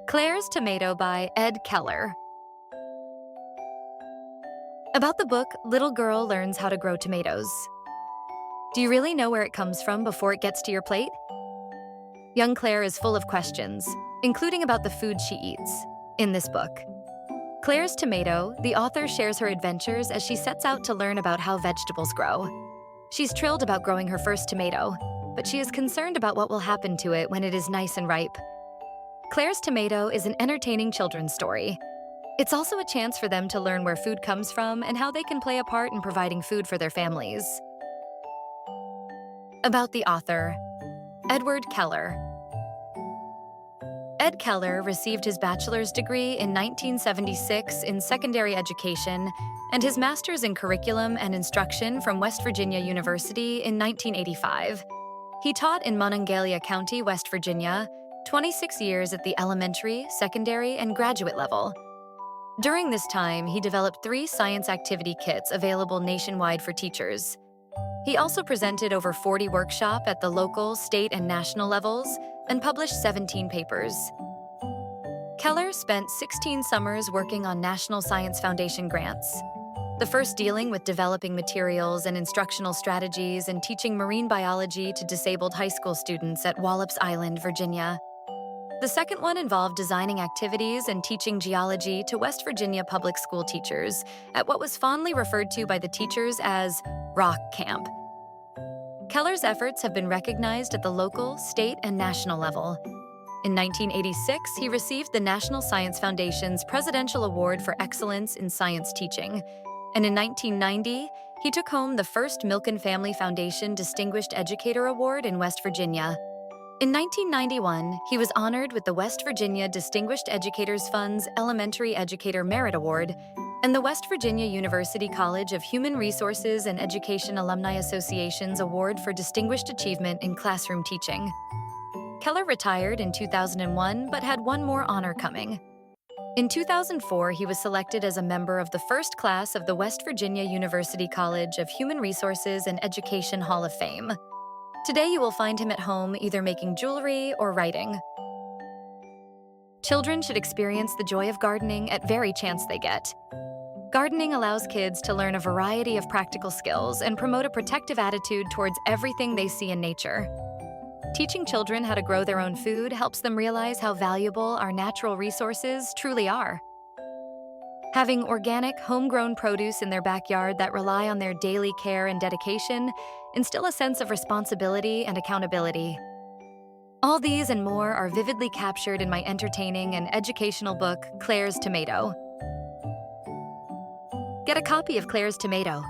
Clare's Tomato by Ed Keller. About the book, little girl learns how to grow tomatoes. Do you really know where it comes from before it gets to your plate? Young Clare is full of questions, including about the food she eats, in this book. Clare's Tomato, the author shares her adventures as she sets out to learn about how vegetables grow. She's thrilled about growing her first tomato, but she is concerned about what will happen to it when it is nice and ripe. Clare's Tomato is an entertaining children's story. It's also a chance for them to learn where food comes from and how they can play a part in providing food for their families. About the author, Edward Keller. Ed Keller received his bachelor's degree in 1976 in secondary education and his master's in curriculum and instruction from West Virginia University in 1985. He taught in Monongalia County, West Virginia, 26 years at the elementary, secondary, and graduate level. During this time, he developed 3 science activity kits available nationwide for teachers. He also presented over 40 workshops at the local, state, and national levels and published 17 papers. Keller spent 16 summers working on National Science Foundation grants, the first dealing with developing materials and instructional strategies and teaching marine biology to disabled high school students at Wallops Island, Virginia. The second one involved designing activities and teaching geology to West Virginia public school teachers at what was fondly referred to by the teachers as Rock Camp. Keller's efforts have been recognized at the local, state, and national level. In 1986, he received the National Science Foundation's Presidential Award for Excellence in Science Teaching, and in 1990, he took home the first Milk and Family Foundation Distinguished Educator Award in West Virginia. In 1991, he was honored with the West Virginia Distinguished Educators Fund's Elementary Educator Merit Award and the West Virginia University College of Human Resources and Education Alumni Association's Award for Distinguished Achievement in Classroom Teaching. Keller retired in 2001 but had one more honor coming. In 2004, he was selected as a member of the first class of the West Virginia University College of Human Resources and Education Hall of Fame. Today you will find him at home either making jewelry or writing. Children should experience the joy of gardening at every chance they get. Gardening allows kids to learn a variety of practical skills and promote a protective attitude towards everything they see in nature. Teaching children how to grow their own food helps them realize how valuable our natural resources truly are. Having organic, homegrown produce in their backyard that rely on their daily care and dedication instill a sense of responsibility and accountability. All these and more are vividly captured in my entertaining and educational book, Clare's Tomato. Get a copy of Clare's Tomato